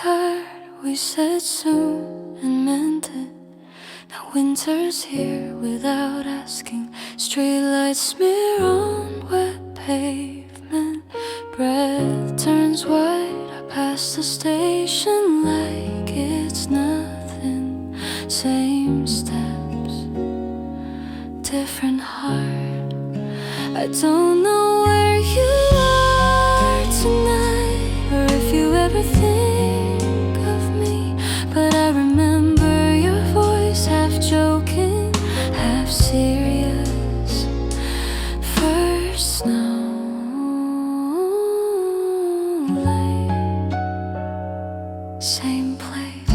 heard we said soon and meant it. Now winter's here without asking. Streetlights smear on wet pavement. Breath turns white. I pass the station like it's nothing. Same steps, different heart. I don't know where you are tonight, or if you ever think of me, but I remember your voice, half joking, half serious. First snowlight, same place.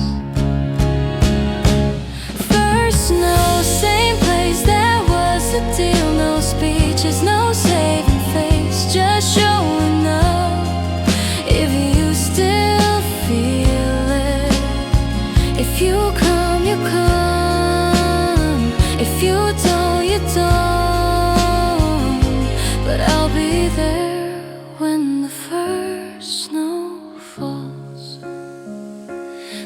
First snow, same place. There was a deal, no speeches, no saving face, just showing up. If you still feel it, if you come, you come. If you don't, you don't. But I'll be there when the first snow falls.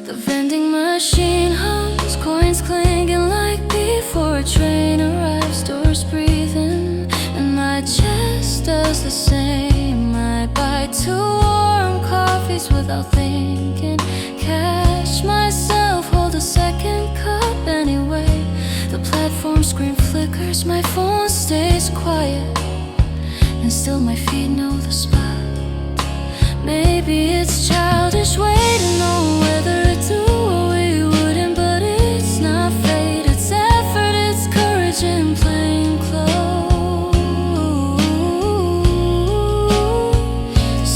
The vending machine hums, coins clinking like before a train arrives. Doors breathing, and my chest does the same. I buy 2 warm coffees without thinking. Catch myself, hold a second cup anyway. The platform screen flickers, my phone stays quiet, and still my feet know the spot. Maybe it's childish way to know whether to do or we wouldn't, but it's not fate, it's effort, it's courage in plain clothes.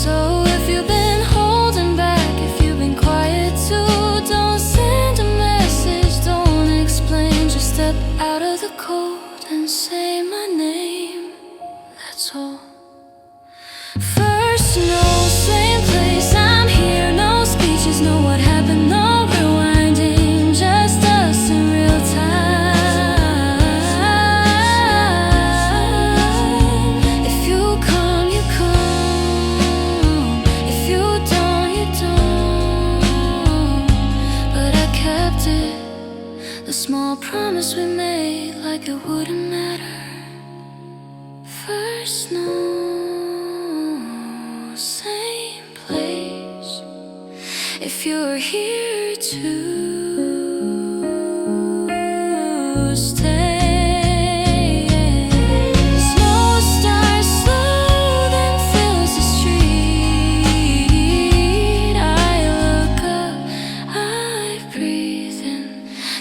So if you've been holding back, if you've been quiet too, don't send a message, don't explain, just step out of the cold and say my name, that's all. First snow, same place, I'm here, no speeches, no what happened, no rewinding, just us in real time. If you come, you come. If you don't, you don't. But I kept it, the small promise we made, like it wouldn't matter. First snow, same place. If you're here to stay, snow starts slow, then fills the street. I look up, I breathe in.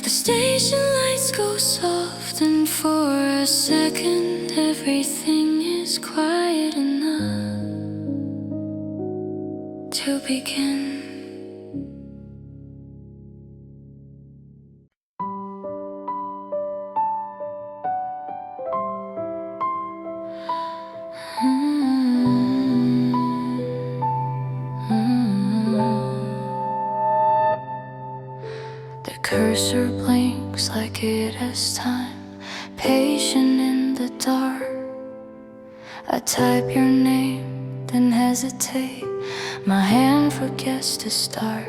The station lights go soft, and for a second everything is quiet enough to begin. The cursor blinks like it has time, patient in the dark. I type your name, then hesitate. My hand forgets to start.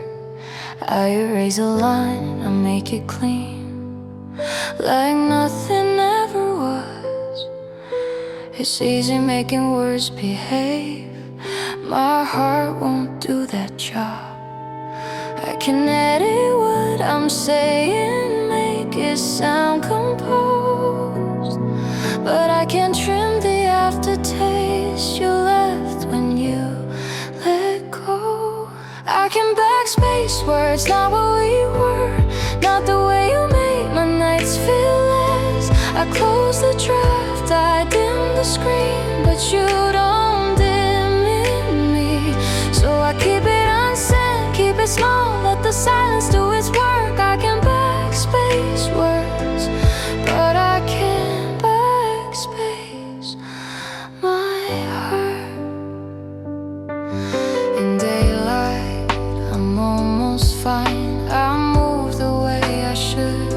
I erase a line, I make it clean, like nothing ever was. It's easy making words behave. My heart won't do that job. I can edit what I'm saying, make it sound composed, but I can't trim the aftertaste you left when you let go. I can backspace words, not what we were, not the way you made my nights feel less. I close the draft, I dim the screen, but you don't dim in me. So I keep it unsent, keep it small, let the silence do its work. I can backspace words, but I can't backspace my heart. In daylight, I'm almost fine. I move the way I should.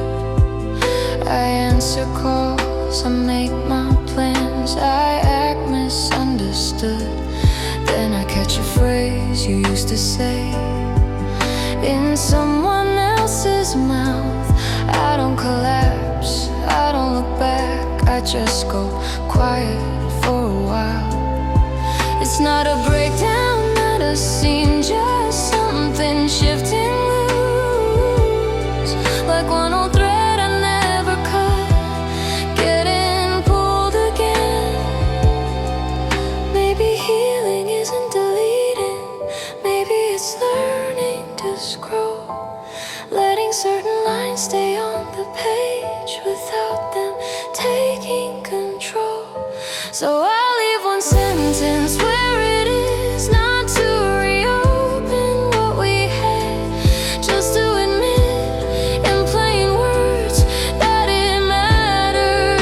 I answer calls, I make my plans, I act misunderstood. Then I catch a phrase you used to say, in someone else's mouth. I don't collapse, I don't look back, I just go quiet for a while. It's not a breakdown, not a scene, just something shifting loose, like one old thread I never cut, getting pulled again. Maybe healing isn't deleting, maybe it's learning to scroll, letting certain lines stay on the page without them taking control. So I'll leave one sentence where it is, not to reopen what we had, just to admit in plain words that it mattered.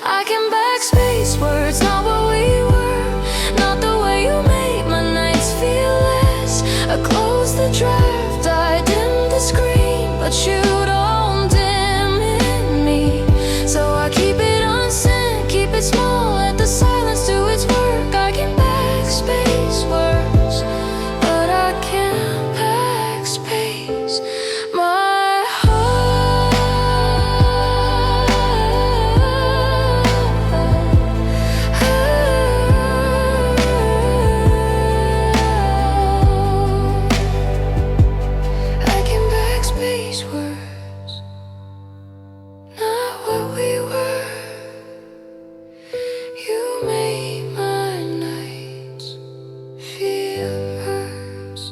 I can backspace words, not what we were, not the way you made my nights feel less. I closed the draft, I dimmed the screen, but you don't dim in me. So I keep it unsent, keep it small, let the silence do its work. I can backspace words, but I can't backspace my heart. I can backspace words, not what we were. You made my nights feel hers.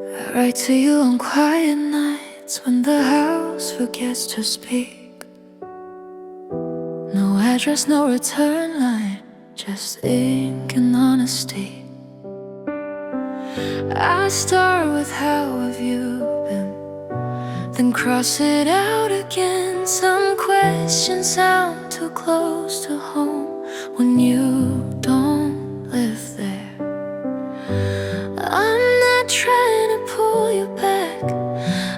I write to you on quiet nights when the house forgets to speak. No address, no return line, just ink and honesty. I start with how have you been, then cross it out again. Some questions sound too close to home when you don't live there. I'm not trying to pull you back,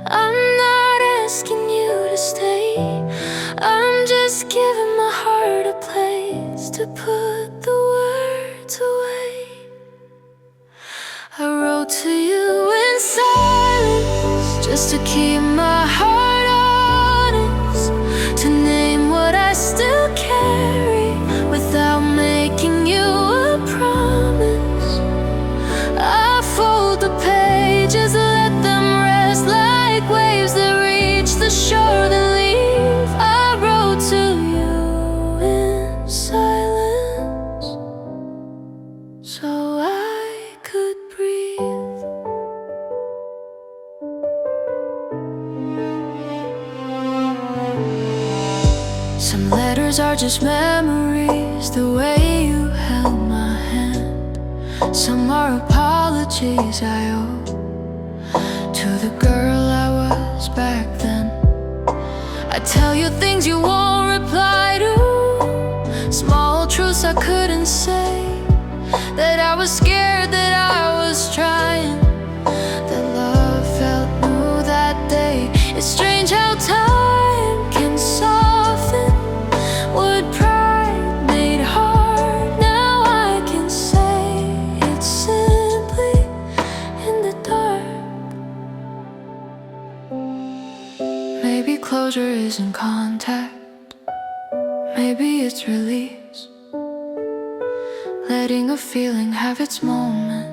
I'm not asking you to stay, I'm just giving my heart a place to put the words away. I wrote to you in silence, just to keep my heart honest, to name what I still carry without making you a promise. I fold the pages, let them rest like waves that reach the shore then leave. I wrote to you in silence, so I could breathe. Some letters are just memories, the way you held my hand. Some are apologies I owe to the girl I was back then. I tell you things you won't reply to, small truths I couldn't say, that I was scared, that I was trying, that love felt new that day. It's strange how time can soften what pride made hard. Now I can say it's simply in the dark. Maybe closure isn't contact, maybe it's release, letting a feeling have its moment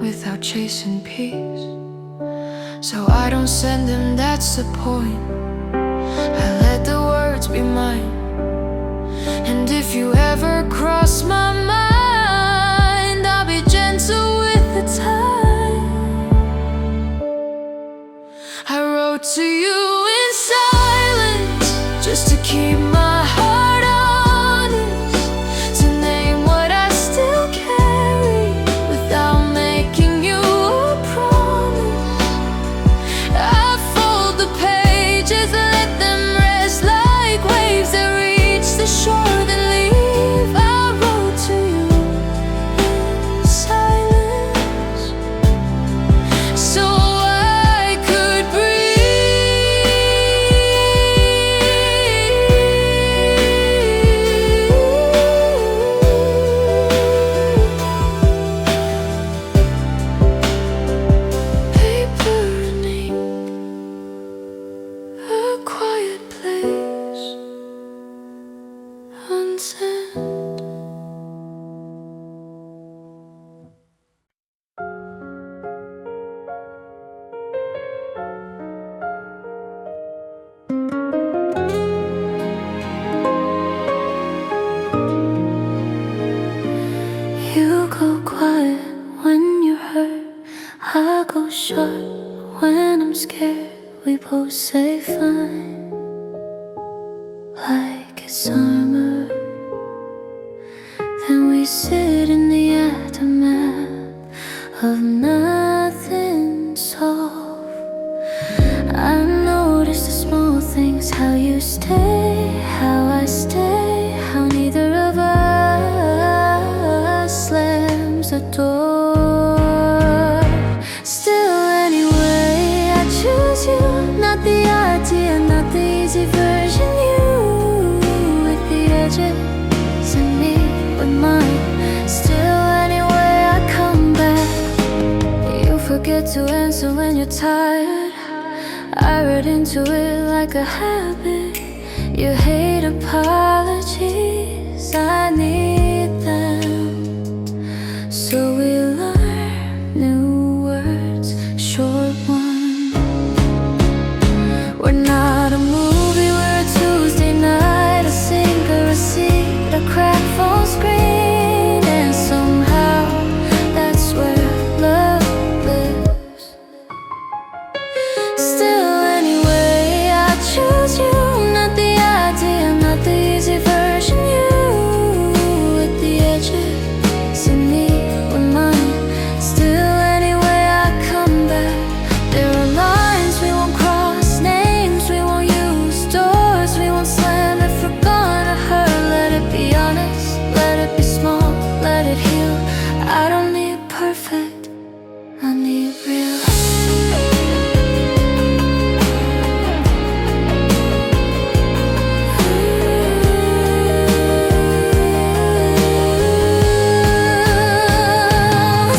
without chasing peace. So I don't send them, that's the point. I let the words be mine, and if you ever cross my mind, I'll be gentle with the time. I wrote to you in silence, just to keep my heart honest, to name what I still carry without making you a promise. I fold the pages, let them rest like waves that reach the shore then leave. innocent. You go quiet when you're hurt, I go sharp when I'm scared. We both say fine, like it's armor. Then we sit in the aftermath of nothing solved. I notice the small things, how you stay, how I stay, how neither of us slams the door. Still anyway, I choose you, not the idea, not the easy version. You with the edges and me with mine. Still anyway, I come back. You forget to answer when you're tired. I read into it like a habit. You hate apologies, I need them. So we learn new words, short ones. We're not a movie, we're a Tuesday night, a sink or a seat, a crack phone screen. And somehow that's where love lives. Still anyway, I choose you, not the idea, not the easy version. You with the edges and me with mine. Still anyway, I come back. There are lines we won't cross, names we won't use, doors we won't slam if we're gonna hurt. Let it be honest, let it be small, let it heal. I don't need perfect, I need real.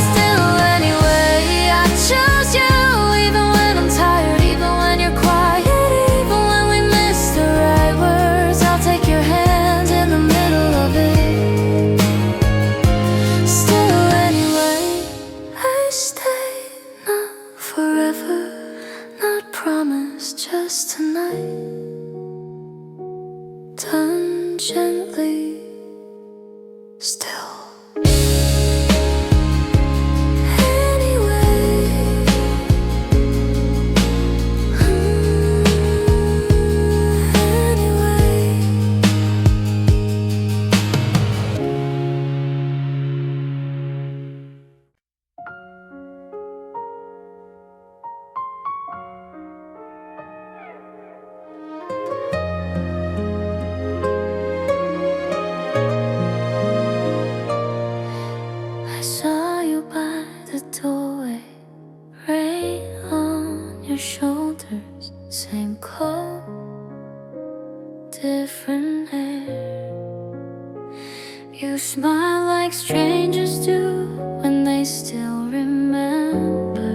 Still anyway, I choose you, even when I'm tired, even when you're quiet, even when we miss the right words. I'll take your hand in the middle of it. Still anyway, I stay, not forever, not promised, just tonight. Done gently, still. Anyway, anyway. I saw you by the doorway, rain on your shoulders, same coat, different hair. You smile like strangers do when they still remember.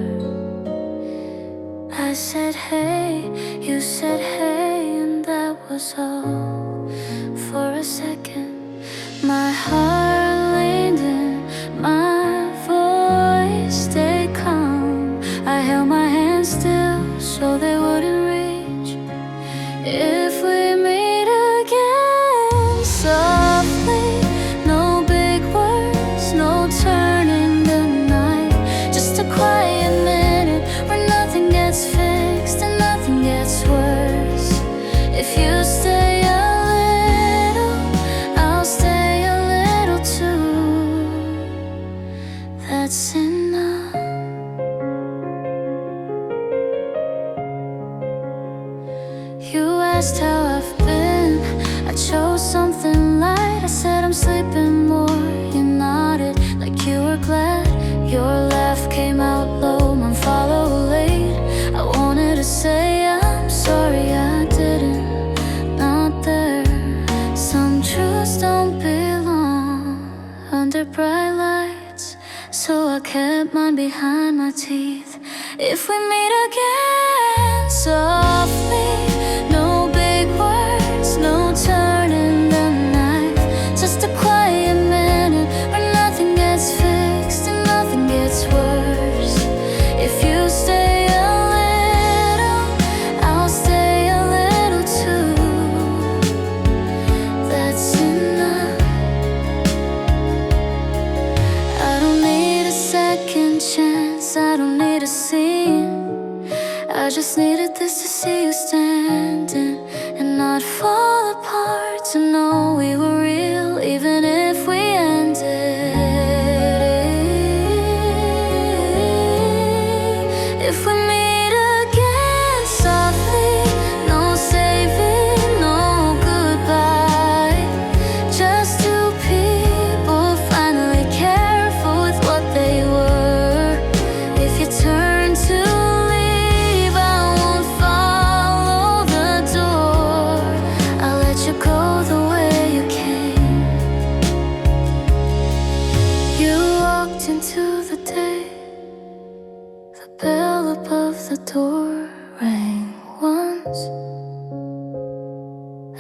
I said hey, you said hey, and that was all. For a second, my heart leaned in, my voice stayed calm. I held my hands still so they wouldn't reach. If we meet again, softly, no big words, no turning the night. Just a quiet minute where nothing gets fixed and nothing gets worse. If you stay a little, I'll stay a little too. That's enough. You asked how I've been, I chose something light. I said I'm sleeping more. You nodded like you were glad. Your laugh came out low, mine followed late. I wanted to say I'm sorry I didn't, not there. Some truths don't belong under bright lights, so I kept mine behind my teeth. If we meet again, softly, no big words, no turning the knife. Just door rang once,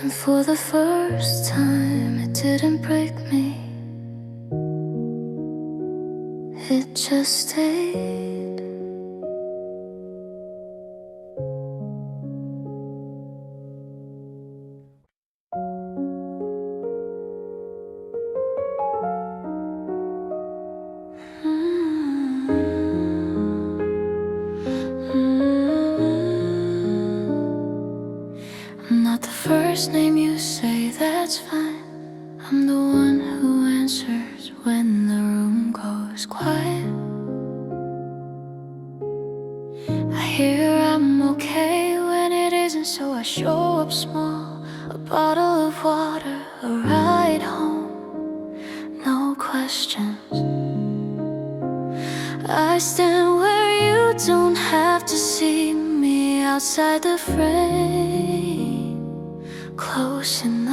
and for the first time it didn't break me. It just stayed. I'm not the first name you say, that's fine. I'm the one who answers when the room goes quiet. I hear I'm okay when it isn't, so I show up small. A bottle of water, a ride home, no questions. I stand where you don't have to see me, outside the frame, close enough.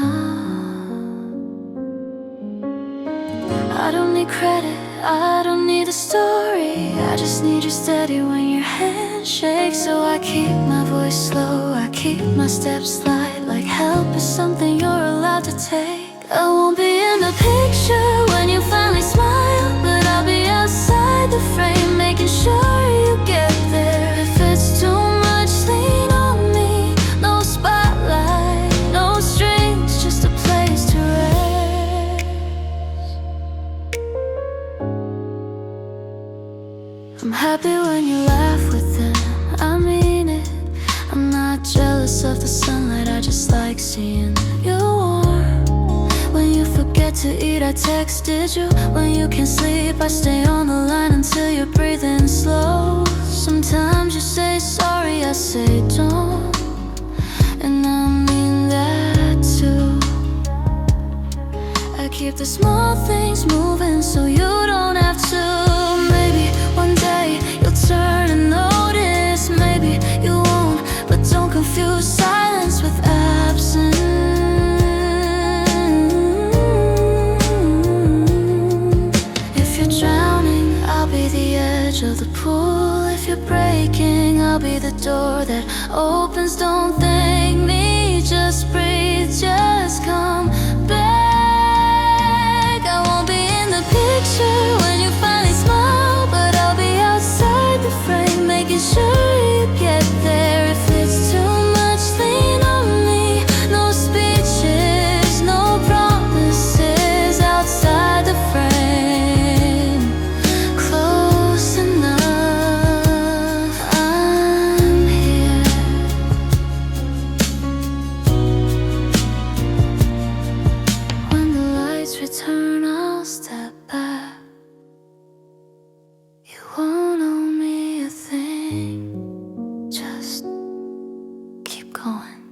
I don't need credit, I don't need a story, I just need you steady when your hand shakes. So I keep my voice slow, I keep my steps light, like help is something you're allowed to take. I won't be in the picture when you finally smile, but I'll be outside the frame, making sure you get there. If it's too much, lean on me. No spotlight, no strings, just a place to rest. I'm happy when you laugh with them, I mean it. I'm not jealous of the sunlight, I just like seeing you warm. When you forget to eat, I texted you. When you can't sleep, I stay on the line until you're breathing slow. Sometimes you say sorry, I say don't, and I mean that too. I keep the small things moving so you don't have to. Maybe one day you'll turn and notice, maybe you won't, but don't confuse silence with absence. Of the pool, if you're breaking, I'll be the door that opens. Don't thank me, just breathe, just come back. I won't be in the picture when you finally smile, but I'll be outside the frame, making sure you get there. If it's too much, lean on me. No speeches, no promises, outside the frame. Return, I'll step back. You won't owe me a thing, just keep going.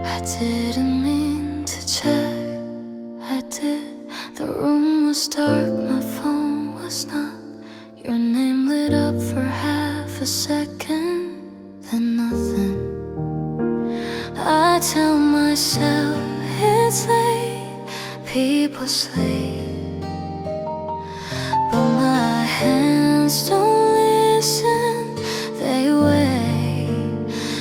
I didn't mean to check, I did. The room was dark, my phone was not. Your name lit up for half a second, then nothing. I tell myself it's late, people sleep, but my hands don't listen, they wait.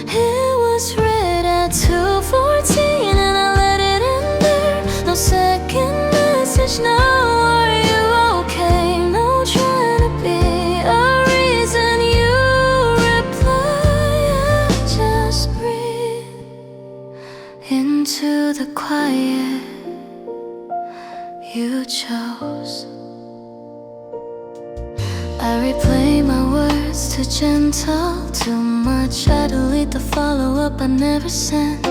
It was red at 2:14 and I let it in there. No second message, no, are you okay? No trying to be a reason you reply. I just breathe into the quiet you chose. I replay my words too gentle, too much. I delete the follow-up I never sent.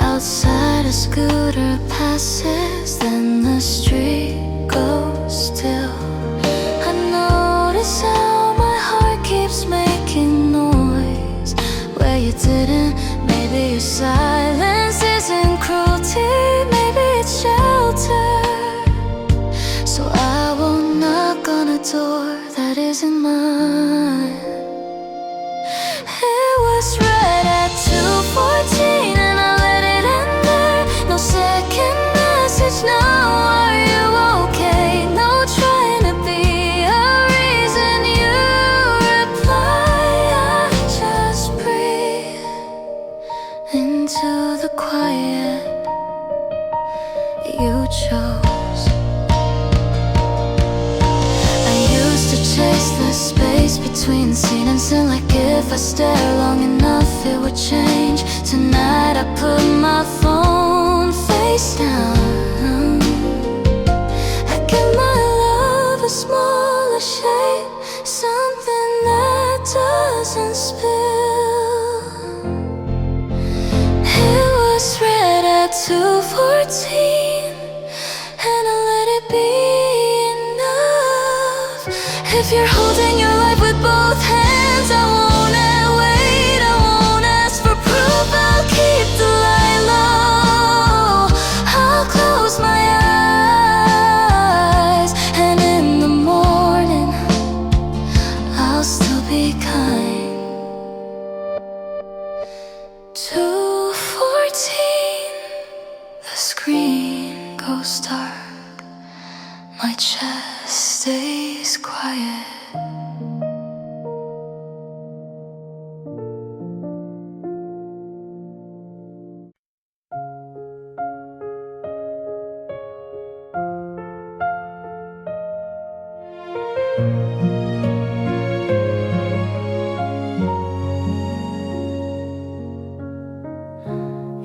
Outside a scooter passes, then the street goes still. I notice how my heart keeps making noise where you didn't. Maybe your silence isn't cruelty, maybe it's shelter. So I won't knock on a door that isn't mine. now, are you okay? No trying to be a reason you reply. I just breathe into the quiet you chose. I used to chase the space between scene and scene, like if I stare long enough it would change. Tonight I put my phone face down. I give my love a smaller shape, something that doesn't spill. It was read at 2:14, and I let it be enough. If you're holding your life with both hands, I won't wait, I won't ask for proof. I'll keep the light low, I'll close my eyes, and in the morning I'll still be kind. 2:14, the screen goes dark, my chest stays quiet.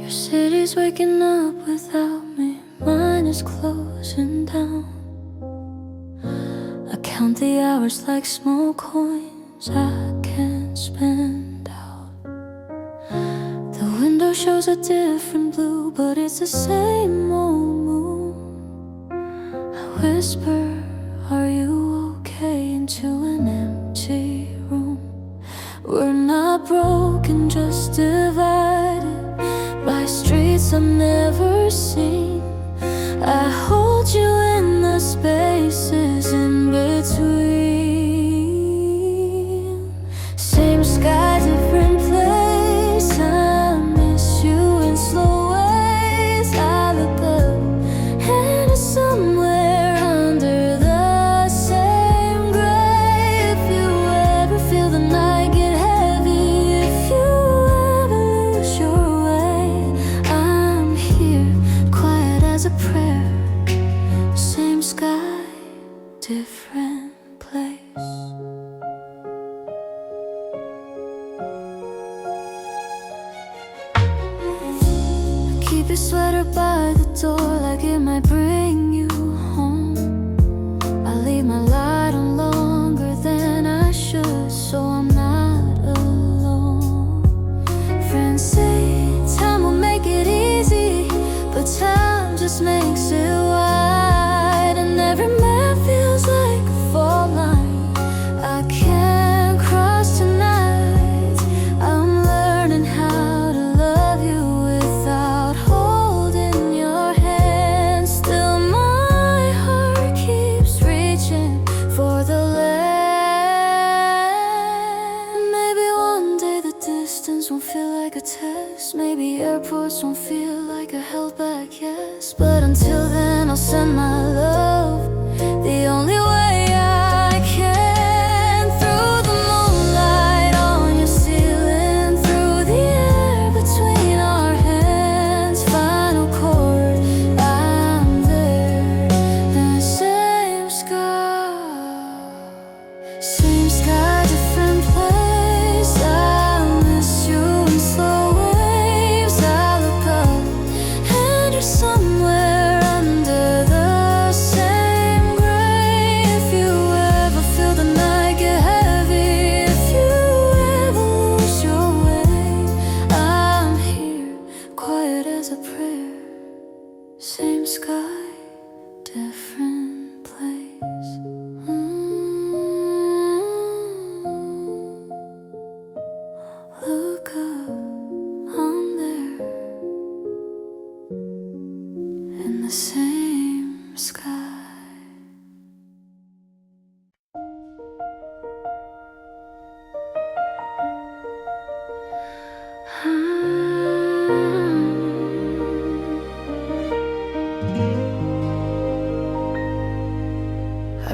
Your city's waking up without me, mine is closing down. I count the hours like small coins I can't spend out. The window shows a different blue, but it's the same old moon. I whisper, are you okay, into an empty room. We're not broken, just divided by streets I've never seen. I hold you in the spaces in between. Same sky, different place. I miss you in slow ways. I look up and it's somewhere under the same gray. If you ever feel the night get heavy, if you ever lose your way, I'm here, quiet as a prayer. Same sky, different place. Keep your sweater by the door, like it might bring you home. I leave my light on longer than I should, so I'm not alone. Friends say time will make it easy, but time just makes it wide. And every man feels like a fault line I can't cross tonight. I'm learning how to love you without holding your hand. Still my heart keeps reaching for the land. Maybe one day the distance won't feel like a test. Maybe airports won't feel like a held back yes. But until then I'll send my love the only way I can. Through the moonlight on your ceiling, through the air between our hands. Final chord, I'm there. And same sky, different place. I miss you in slow waves. I look up and you're somewhere under the same gray. If you ever feel the night get heavy, if you ever lose your way, I'm here, quiet as a prayer. Same sky, different place. Look up, I'm there, in the same sky.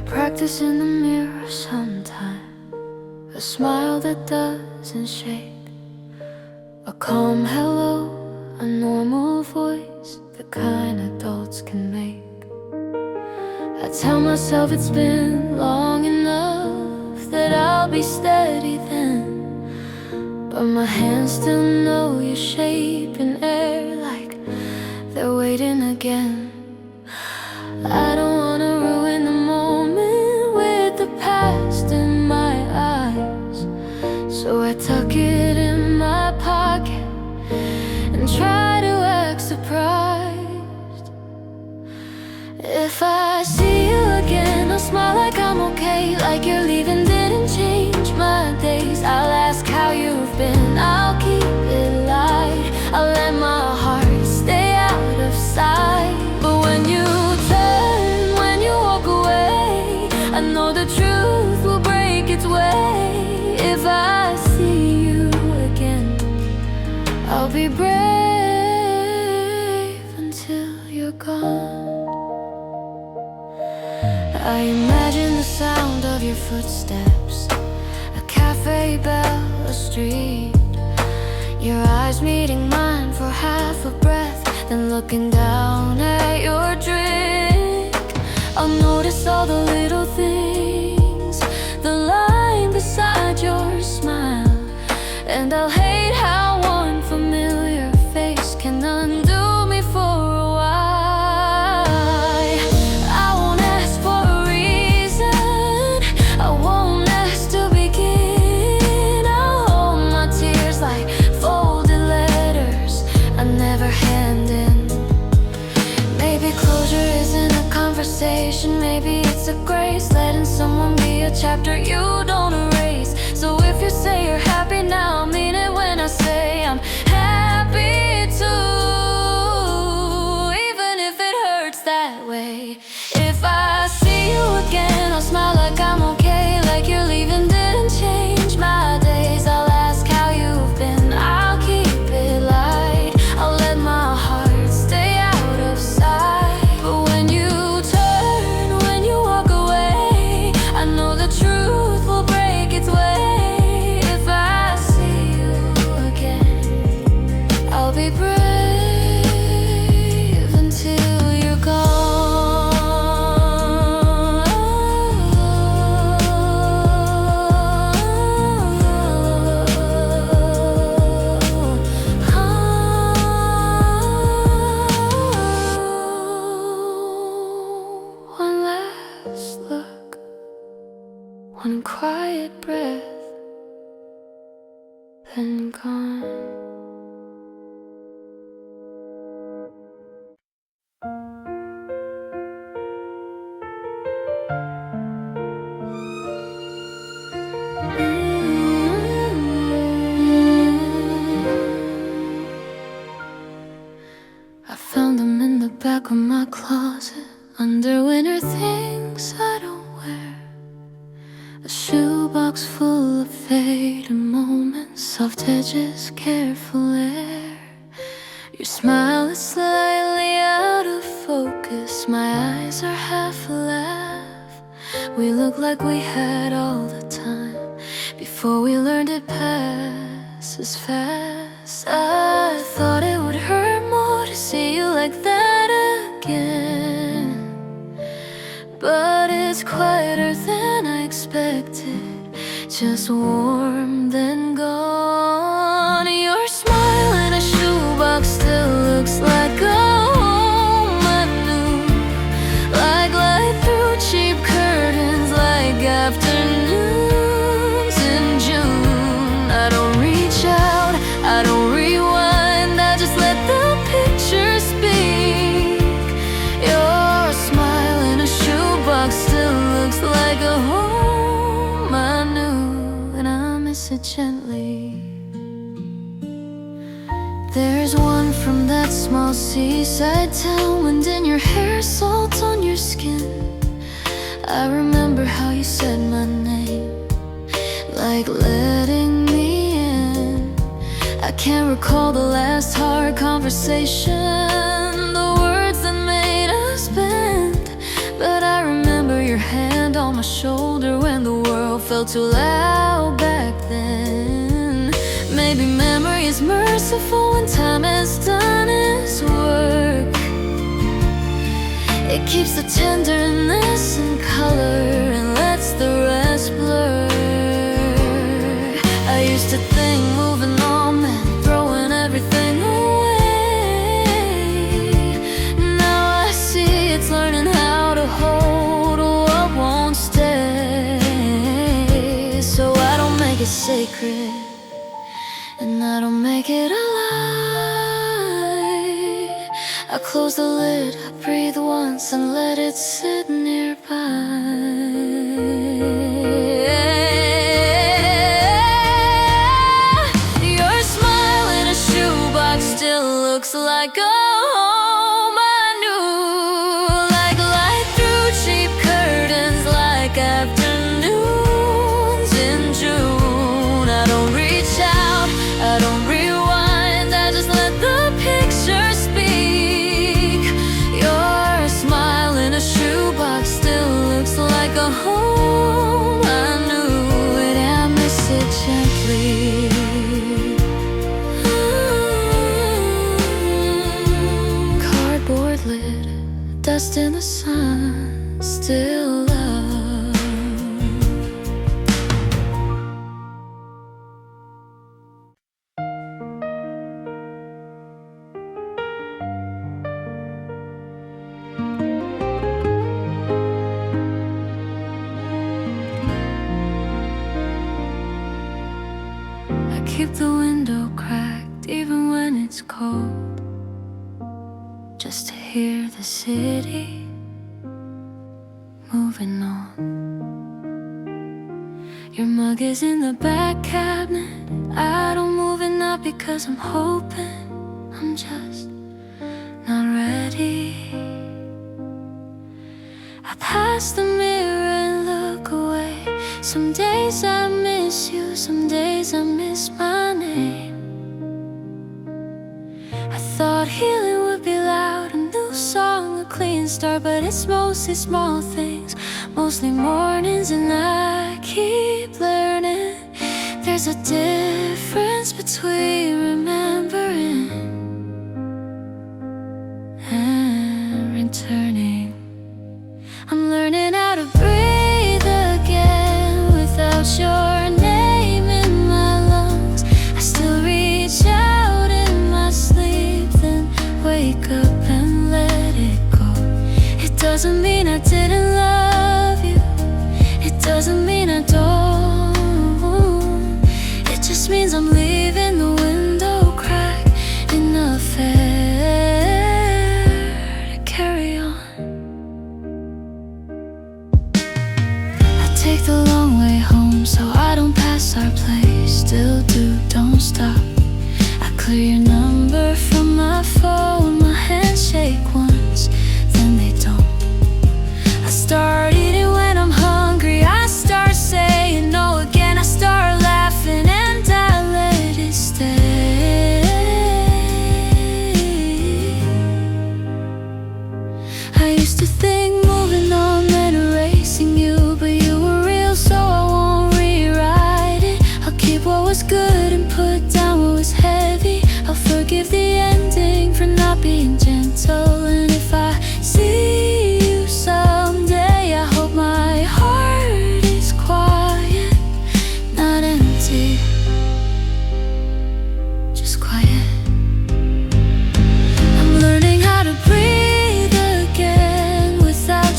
I practice in the mirror sometime, a smile that doesn't shake, a calm hello, a normal voice, the kind adults can make. I tell myself it's been long enough, that I'll be steady then, but my hands still know your shape in air, like they're waiting again. I don't wanna ruin the moment with the past in my eyes, so I tuck it in my pocket and try to act surprised. If I see you again, I'll smile like I'm okay, like your leaving didn't change my days. I'll ask how you've been, I'll keep it light, I'll let my heart stay out of sight. But when you turn, when you walk away, I know the truth will break its way. If I see you again, I'll be brave until you're gone. I imagine the sound of your footsteps, a cafe bell, a street, your eyes meeting mine for half a breath, then looking down at your drink. I'll notice all the little things, the line beside your smile, and I'll hate how one familiar face can undo me for a while. I won't ask for a reason, I won't ask to begin. I'll hold my tears like folded letters I never hand in. Maybe closure isn't a conversation, maybe it's a grace, letting someone be a chapter you don't erase. So if you say you're happy now, I mean it when I say I'm happy too, even if it hurts that way. If I see you again, I'll smile like I'm okay, like your leaving didn't change my days. I'll ask how you've been, I'll keep it light, I'll let my heart stay out of sight. But when you turn, when you walk away, I know the truth will break its way. If I see you again, I'll be brave until you're gone. One last look, one quiet breath, then gone. I found them in the back of my closet, under winter things I don't wear, a shoebox full of faded moments, soft edges, careful air. Your smile is slightly out of focus, my eyes are half a laugh. We look like we had all the time before we learned it passes fast. I thought it would hurt more to see you like that again, but it's quieter than I expected, just warm then gone. Your smile in a shoebox still looks like a home I knew, like light through cheap curtains, like afternoons in June. I don't reach out, I don't rewind, I just let the picture speak. Your smile in a shoebox still looks like a home I knew, and I miss it gently. There's one from that small seaside town, wind in your hair, salt on your skin. I remember how you said my name, like letting me in. I can't recall the last hard conversation, the words that made us bend, but I remember your hand on my shoulder when the world felt too loud back then. Maybe memory is merciful when time has done its work. It keeps the tenderness in color and lets the rest blur. I used to think moving on meant throwing everything away. Now I see it's learning how to hold what won't stay. So I don't make it sacred, and I don't make it a lie. I close the lid, I breathe once and let it sit nearby. Your smile in a shoebox still looks like a home I knew. Like light through cheap curtains, like afternoons in June. I don't reach out, I don't rewind, I just let the picture speak. Your smile in a shoebox still looks like a home I knew, and I miss it gently. Cardboard lid, dust in the sun, still love. I keep the window cracked even when it's cold, just to hear the city moving on. Your mug is in the back cabinet. I don't move it, not because I'm hoping, I'm just not ready. I pass the mirror and look away. Some days I miss you, some days I miss my name. I thought healing would be loud, a new song, a clean start, but it's mostly small things, mostly mornings, and I keep learning there's a difference between remembering and returning. I'm learning how to breathe again without your name in my lungs. I still reach out in my sleep, then wake up and let it go. It doesn't mean I didn't love you, it doesn't mean I don't. It just means I'm leaving the window crack enough air to carry on. Take the long way home so I don't pass our place. Still do, don't stop. I clear your number from my phone. My hands shake once, then they don't. I start eating when I'm hungry, I start saying no again. I start laughing and I let it stay. I used to think moving on meant erasing you, but you were real, so I won't rewrite it. I'll keep what was good and put down what was heavy. I'll forgive the ending for not being gentle. And if I see you someday, I hope my heart is quiet, not empty, just quiet. I'm learning how to breathe again without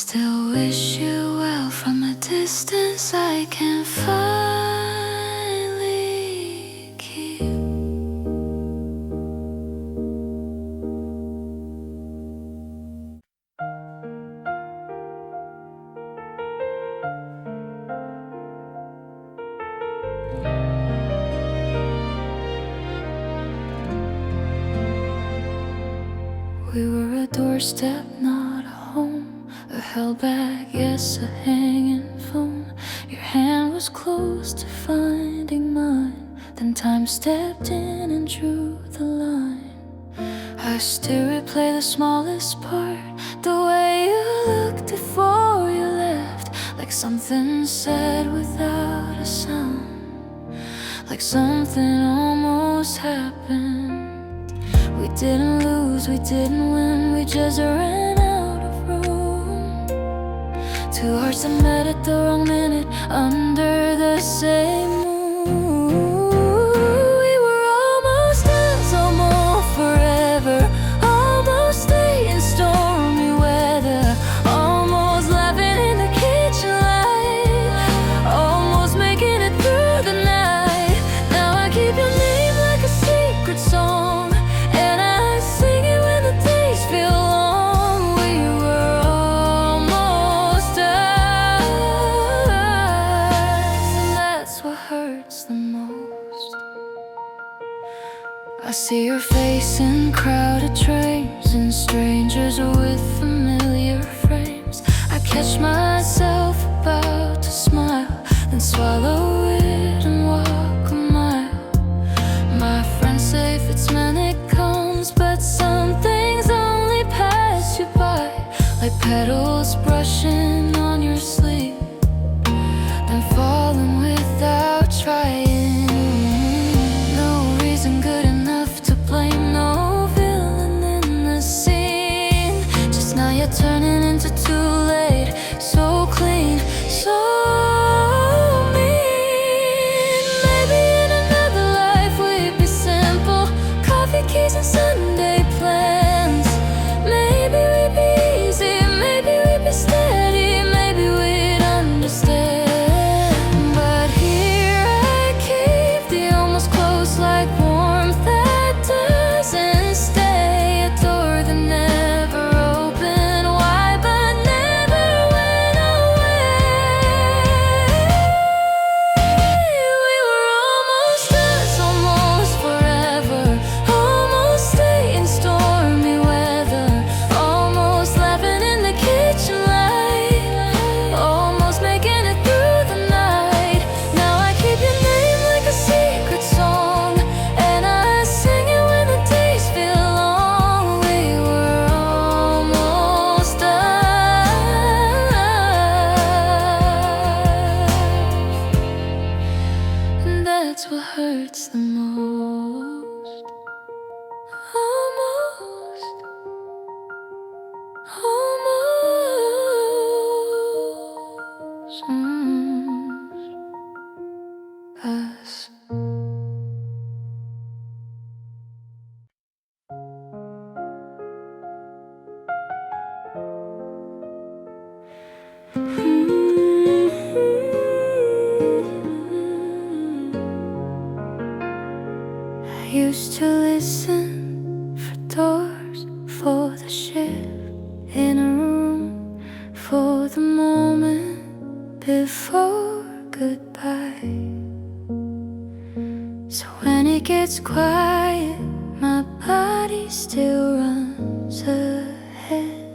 still wish you well from a distance I can finally keep. We were a doorstep, not a home, a held back, yes, a hanging phone. Your hand was close to finding mine, then time stepped in and drew the line. I still replay the smallest part, the way you looked before you left, like something said without a sound, like something almost happened. We didn't lose, we didn't win, we just ran out of room. Two hearts that met at the wrong minute under the same moon. We were almost done, so more forever, almost staying stormy weather, almost laughing in the kitchen light, almost making it through the night. Now I keep your name like a secret song, I see your face in crowded trains and strangers with familiar frames. I catch myself about to smile, then swallow it and walk a mile. My friends say if it's meant it comes, but some things only pass you by, like petals brushing on your sleeve, then falling without trying. Turning into too late, so clean, so mean. Maybe in another life we'd be simple, coffee keys and Sunday plans. Maybe we'd be easy, maybe we'd be steady, maybe we'd understand. But here I keep the almost close, like warmth that doesn't stay, a door that never that's what hurts the most. Almost, almost, us. Used to listen for doors, for the shift in a room, for the moment before goodbye. So when it gets quiet, my body still runs ahead.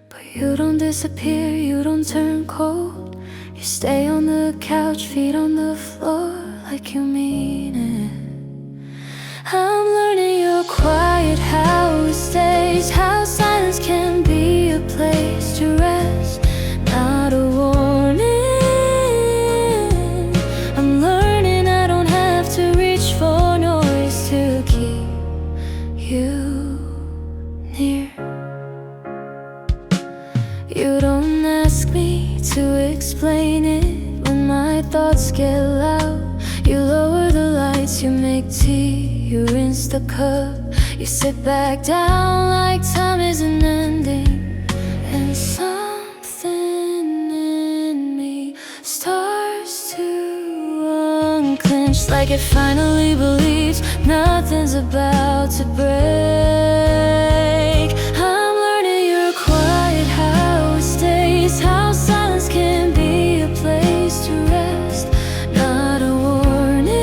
But you don't disappear, you don't turn cold, you stay on the couch, feet on the floor, like you mean it. I'm learning your quiet, how it stays, how silence can be a place to rest, not a warning. I'm learning I don't have to reach for noise to keep you near. You don't ask me to explain it when my thoughts get loud. You lower the lights, you make tea, you rinse the cup, you sit back down like time isn't ending. And It's like it finally believes nothing's about to break. I'm learning you're quiet, how it stays, how silence can be a place to rest, not a warning.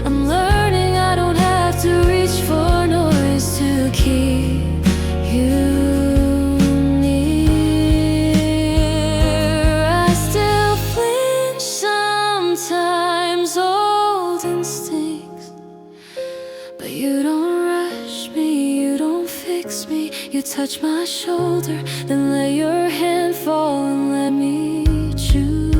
I'm learning I don't have to reach for noise to keep you near. I still flinch sometimes, old instincts, but you don't rush me, you don't fix me. You touch my shoulder, then let your hand fall and let me choose.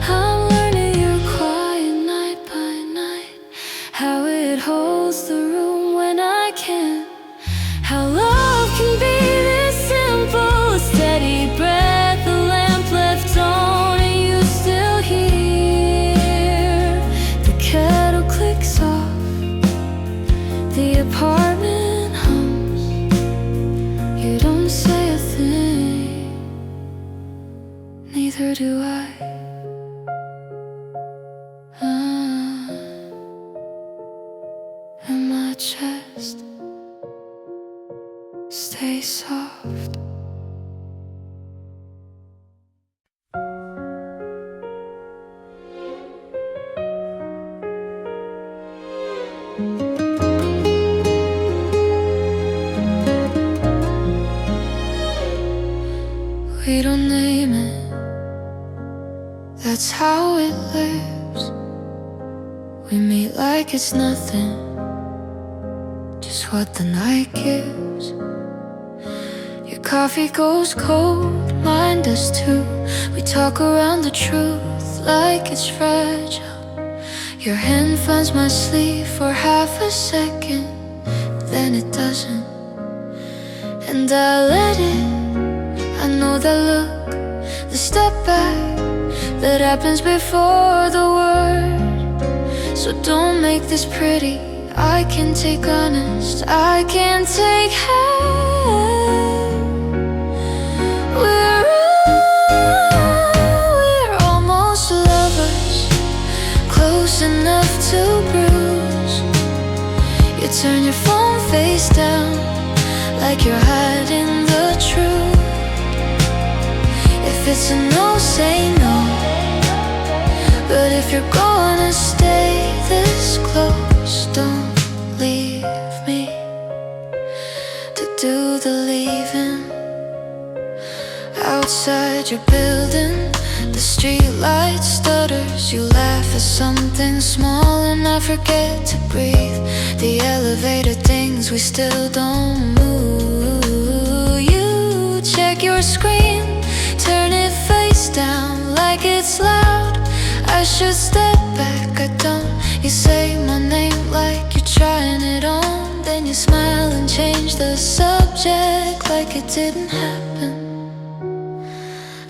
I'm learning you're quiet night by night, how it holds the room when I can't, how love can be this simple, a steady breath, a lamp left on and you still hear. The kettle clicks off, the apartment hums, you don't say a thing, neither do I. And my chest stay soft. We don't name it, that's how it lives. We meet like it's nothing, just what the night gives. Your coffee goes cold, mine does too. We talk around the truth like it's fragile. Your hand finds my sleeve for half a second, then it doesn't, and I let it. I know that look, the step back that happens before the word. So don't make this pretty, I can take honest, I can take half. We're almost lovers, close enough to bruise. You turn your phone face down, like you're hiding the truth. If it's a no, say no. But if you're gonna stay this close, don't leave me to do the leaving. Outside your building, the street light stutters. You laugh at something small and I forget to breathe. The elevator things we still don't move. You check your screen, turn it face down like it's loud. I should step back, I don't. You say my name like you're trying it on, then you smile and change the subject like it didn't happen.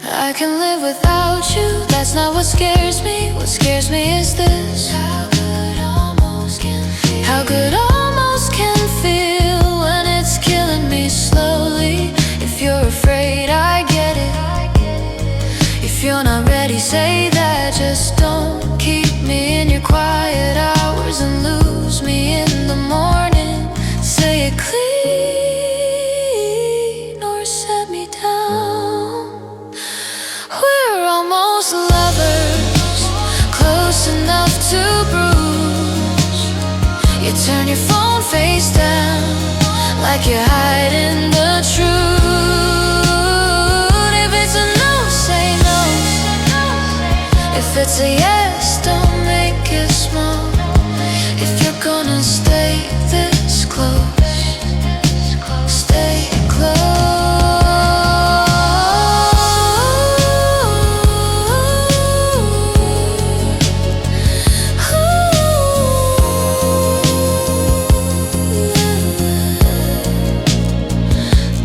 I can live without you, that's not what scares me. What scares me is this, how good almost can feel. How good almost can feel when it's killing me slowly. If you're afraid, I get it. If you're not ready, say that. Just don't keep me in your quiet hours and lose me in the morning. Say it clean or set me down. We're almost lovers, close enough to bruise. You turn your phone face down, like you're hiding the truth. If it's a no, say no. If it's a yes, don't make it small. If you're gonna stay this close, stay close.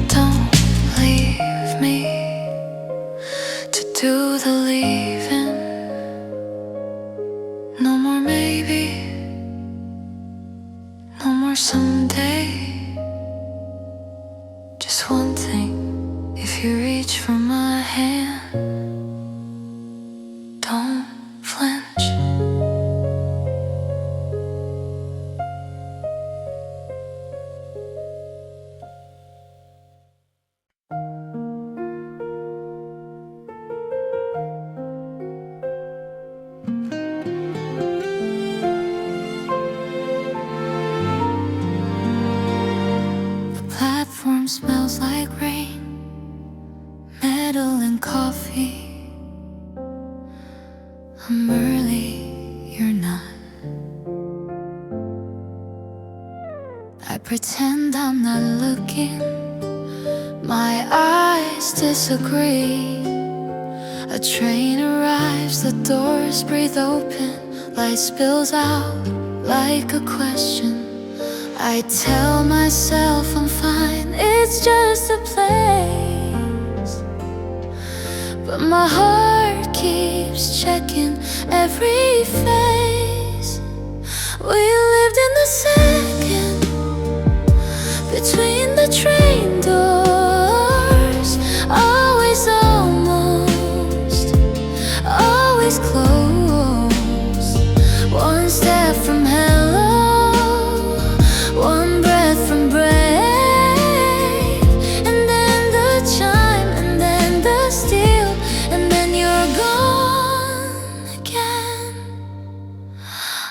Don't leave me to do the leaving. No more maybe, no more someday. Just one thing, if you reach for my hand. room smells like rain, metal and coffee. I'm early, you're not. I pretend I'm not looking, my eyes disagree. A train arrives, the doors breathe open, light spills out like a question. I tell myself I'm fine, it's just a place, but my heart keeps checking every face. We lived in the second between the train doors, always almost, always close. One step from hello, one breath from brave, and then the chime, and then the steel, and then you're gone again.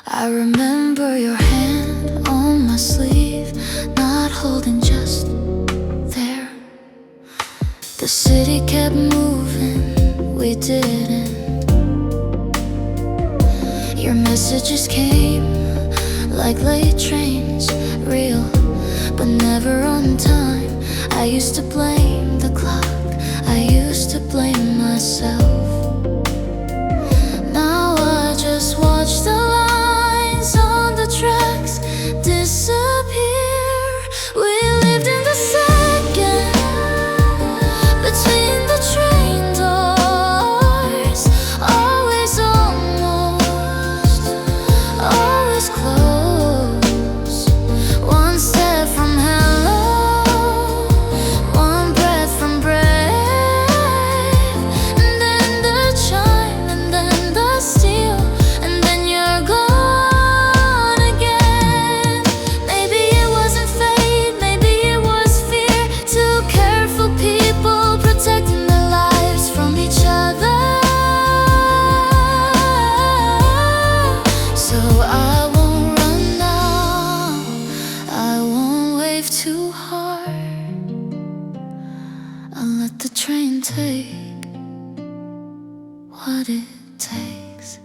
I remember your hand on my sleeve, not holding, just there. The city kept moving, we didn't. Your messages came like late trains, real but never on time. I used to blame the clock, I used to blame myself. Now I just watch the lines on the tracks disappear. We lived in the second between the train doors, always almost, always close. One step from hello, one breath from brave, and then the chime, and then the steel, and then you're gone again. Maybe it wasn't fate, maybe it was fear. Two careful people protecting their lives from each other. So I won't run now, I won't wave too hard. I'll let the train take what it takes.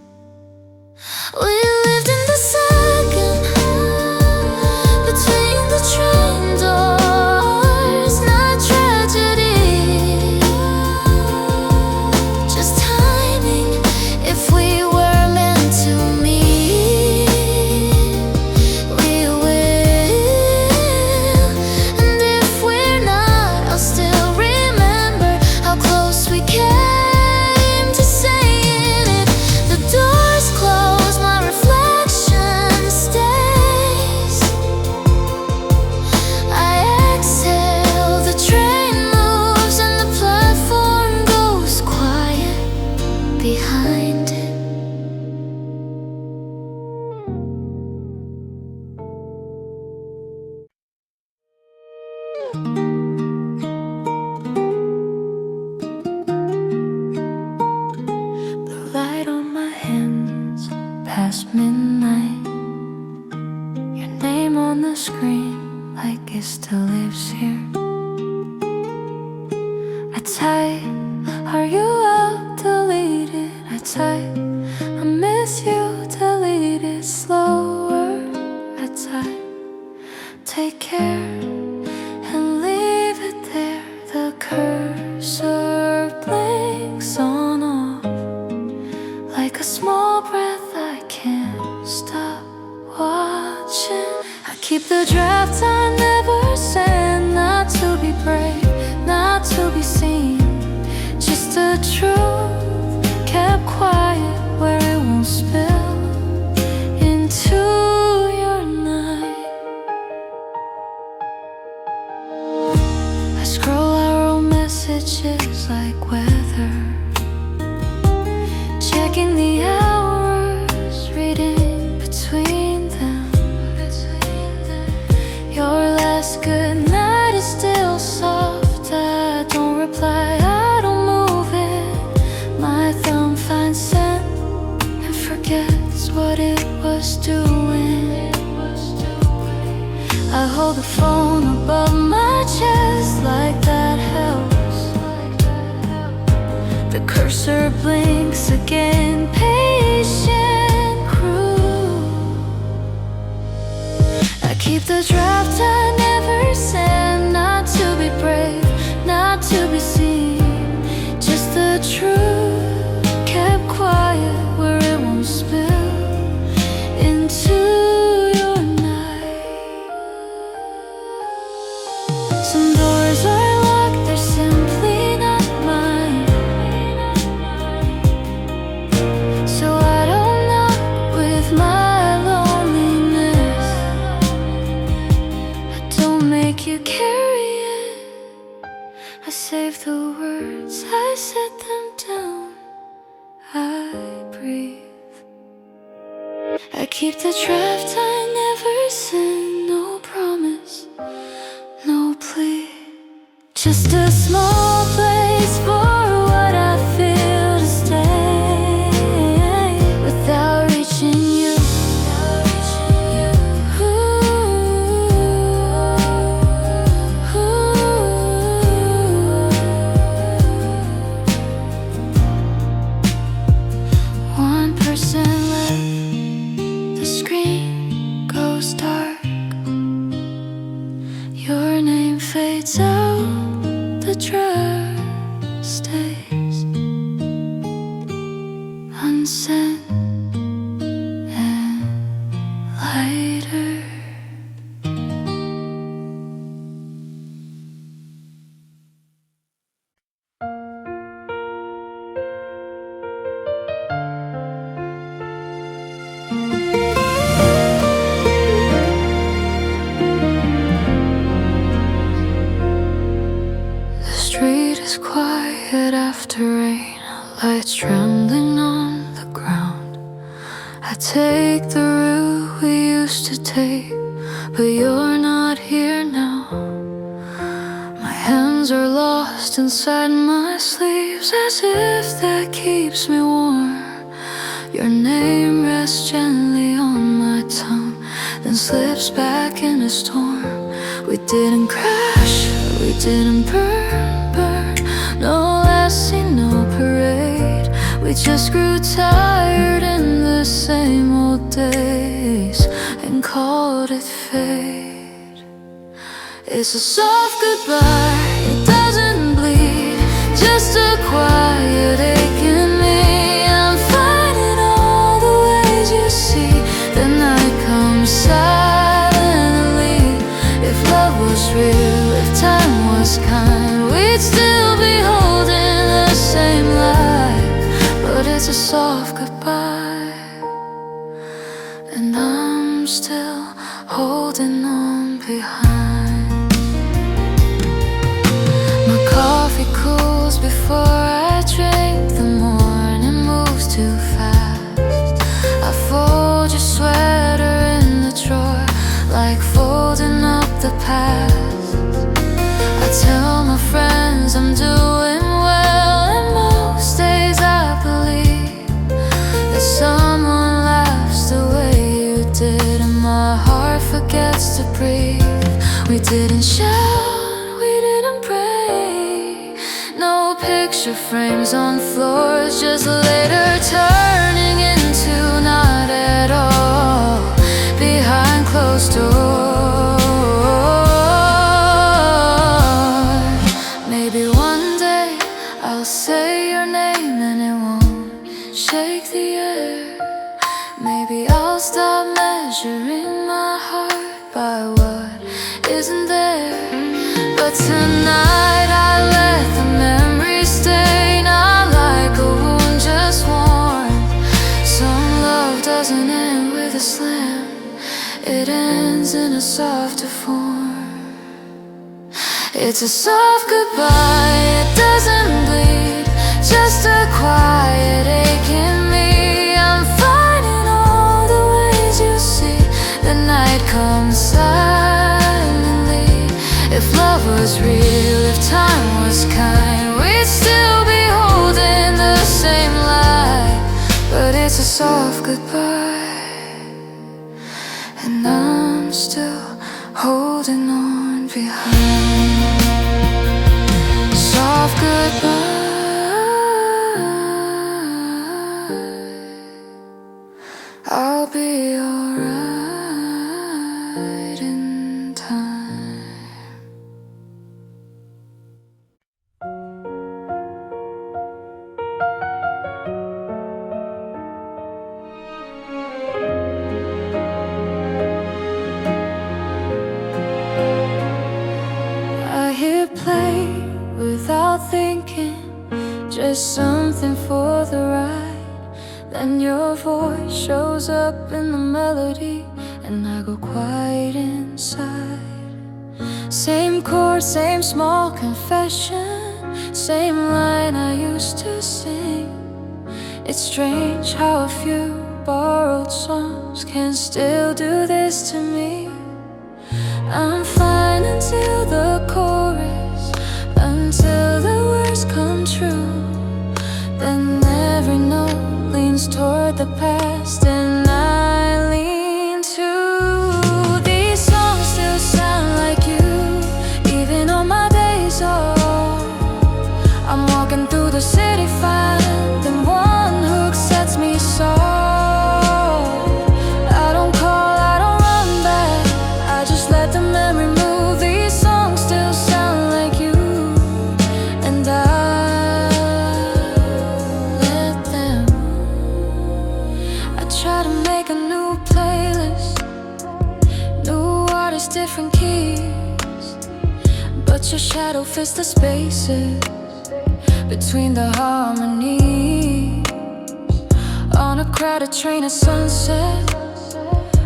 We lived in the second between the train doors, not tragedy, just timing. If we were meant to meet, we will. And if we're not, I'll still remember how close we came to saying it. The doors close, my reflection stays. I exhale, the train moves, and the platform goes quiet behind it. The light on my hands past midnight, your name on the screen like it still lives here. I type, are you up? Delete it. I type, I miss you. Delete it. Slower. I type, take care and leave it there. The cursor blinks on off like a small breath. I can't stop watching. I keep the draft I never sent, not to be brave, not to be seen, just the truth kept quiet where it won't spill into your night. I scroll our old messages like weather, checking the hours, reading between them. Your last good night is still soft. I don't reply, I don't move it. My thumb finds scent and forgets what it was doing. I hold the phone above my chest, like that helps. The cursor blinks again, patient crew. I keep the draft I never sent, not to be brave, not to be seen, just the truth kept quiet where it won't spill into your night. Some doors are locked, they're simply not mine, so I don't knock with my loneliness. I don't make you carry it, I save the words, I set them down, I breathe. I keep the draft I never sent, no promise, no plea, just a small place for what I feel to stay, without reaching you. One person left, the screen goes dark, your name fades out, the draft stays unsent and lighter. The street is quiet after rain, lights trembling on the ground. I take the route we used to take, but you're not here now. My hands are lost inside my sleeves, as if that keeps me warm. Your name rests gently on my tongue, then slips back in a storm. We didn't crash, we didn't burn, no lassie, no parade. We just grew tired in the same old days and called it fate. It's a soft goodbye, it doesn't bleed, just a quiet ache in me. I'm finding all the ways you see, the night comes silently. If love was real, if time was kind, we'd still be holding the same life. But it's a soft goodbye, and I'm still holding on behind. My coffee cools before I drink, the morning moves too fast. I fold your sweater in the drawer, like folding up the past. I tell my friends I'm doing well, and most days I believe that someone laughs the way you did, and my heart forgets to breathe. We didn't shout, we didn't pray, no picture frames on floors, just later turning into not at all behind closed doors. Maybe one day I'll say your name and it won't shake the air. Maybe I'll stop measuring my heart by what isn't there. But tonight I let the memory stay, not like a wound just worn. Some love doesn't end with a slam, it ends in a softer form. It's a soft goodbye, it doesn't bleed, just a quiet ache in me. I'm finding all the ways you see, the night comes silently. If love was real, if time was kind, we'd still be holding the same light. But it's a soft goodbye, and I'm still holding on behind. I'll be alright in time. I hit play without thinking, just something for the ride. Then your voice shows up in the melody, and I go quiet inside. Same chord, same small confession, same line I used to sing. It's strange how a few borrowed songs can still do this to me. I'm fine until the chorus, until the words come true. Then every note leans toward the past, and I lean too. These songs still sound like you, even on my days off. I'm walking through the city, finding one hook sets me soft. I don't call, I don't run back, I just let the memory move. These songs still sound like you, and I try to make a new playlist, new artists, different keys, but your shadow fills the spaces between the harmonies. On a crowded train at sunset,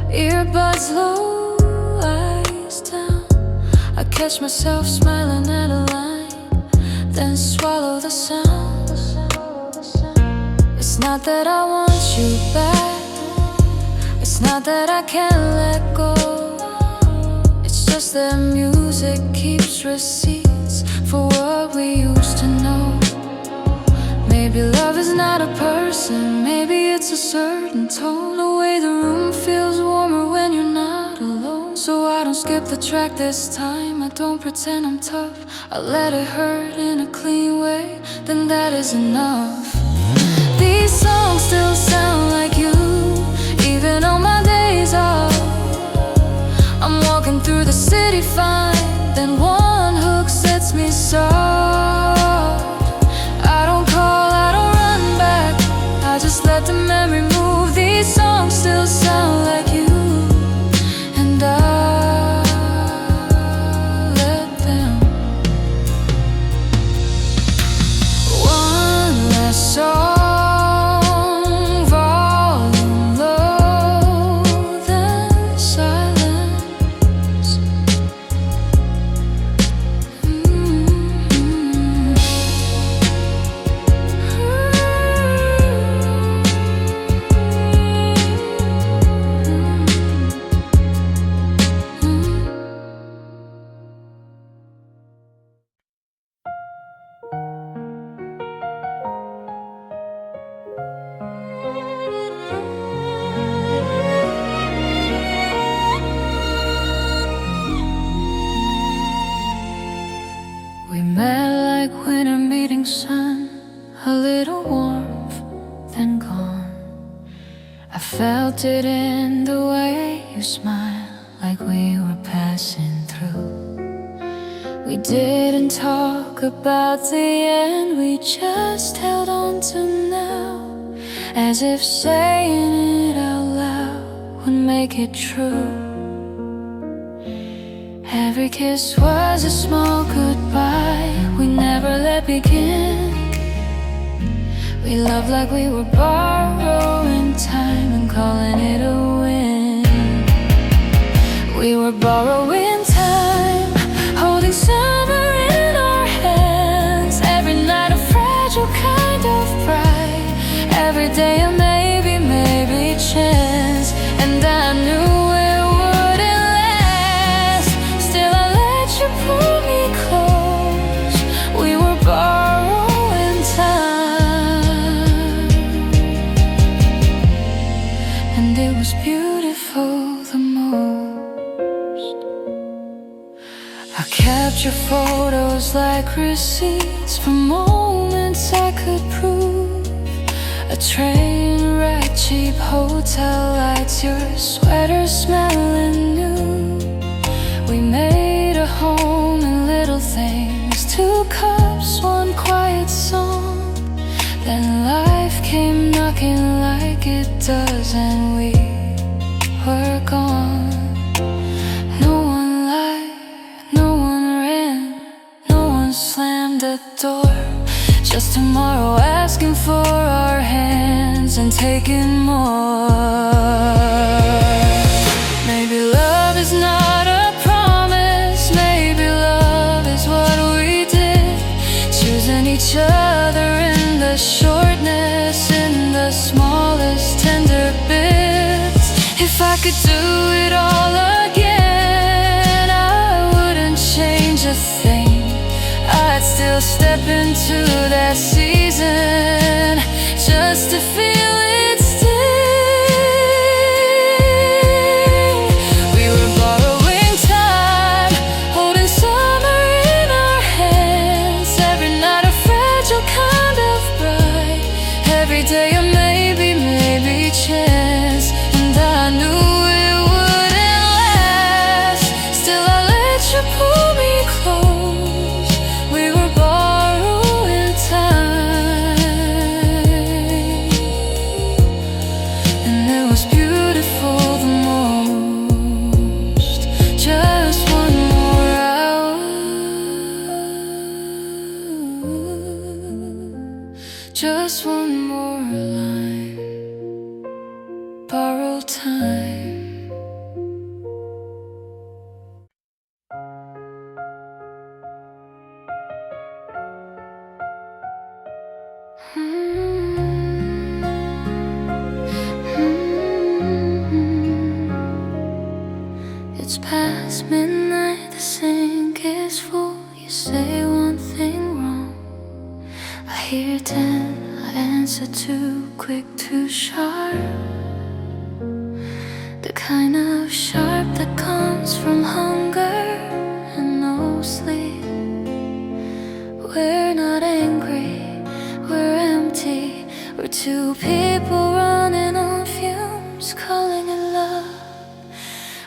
earbuds low, eyes down, I catch myself smiling at a line, then swallow the sound. It's not that I want you back, it's not that I can't let go. It's just that music keeps receipts for what we used to know. Maybe love is not a person, maybe it's a certain tone, the way the room feels warmer when you're not alone. So I don't skip the track this time, I don't pretend I'm tough, I let it hurt in a clean way, then that is enough. These songs still sound like you, even on my days off. I'm walking through the city, finding one hook sets me soft. I don't call, I don't run back, I just let the memory move. These songs still sound like you, and I let them. One last song, we met like winter meeting sun, a little warmth, then gone. I felt it in the way you smile, like we were passing through. We didn't talk about the end, we just held on to now, as if saying it out loud would make it true. Every kiss was a small goodbye, we never let begin. We loved like we were borrowing time and calling it a win. We were borrowing time, holding summer in our hands. Every night a fragile kind of pride, every day a maybe, maybe chance. And I knew pull me close, we were borrowing time, and it was beautiful the most. I kept your photos like receipts for moments I could prove. A train ride, cheap hotel lights, your sweater smelling new. We made a home in little things, 2 cups, 1 quiet song. Then life came knocking like it does, and we were gone. No one lied, no one ran, no one slammed the door. Just tomorrow asking for our hands and taking more. Maybe love is not a promise, maybe love is what we did, choosing each other in the shortness, in the smallest tender bits. If I could do it all again, I wouldn't change a thing. I'd still step into that season just to feel it sting. We were borrowing time, holding summer in our hands. Every night a fragile kind of bright, every day a maybe chance. And I knew it wouldn't last, still I let you pull me close. We were borrowing time, and it was beautiful the most. Just one more hour, just one more line, borrowed time. It's past midnight, the sink is full. You say one thing wrong, I hear 10, I answer too quick, too sharp. The kind of sharp that comes from hunger and no sleep. We're not angry, we're empty. We're 2 people running on fumes, calling it love.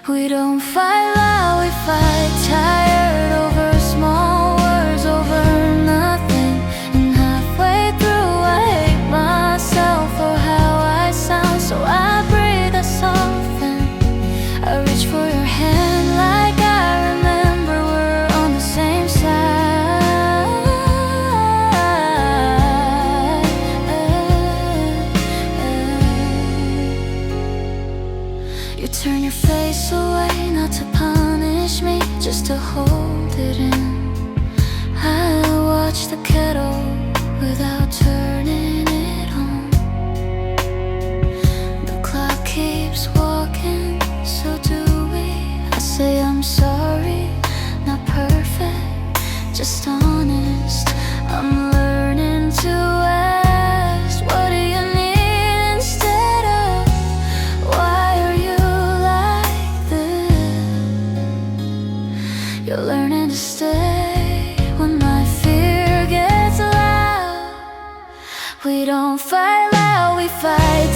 We don't fight loud, we fight tired, over small words, over nothing. And halfway through I hate myself for how I sound. So I breathe, I soften, I reach for your hand like I remember we're on the same side. You turn your face away, not to punish me, just to hold it in. I watch the kettle without turning it on. The clock keeps walking, so do we. I say I'm sorry, not perfect, just honest. I'm learning to ask, what do you need instead of, why are you like this? You're learning to stay when my fear gets loud. We don't fight loud, we fight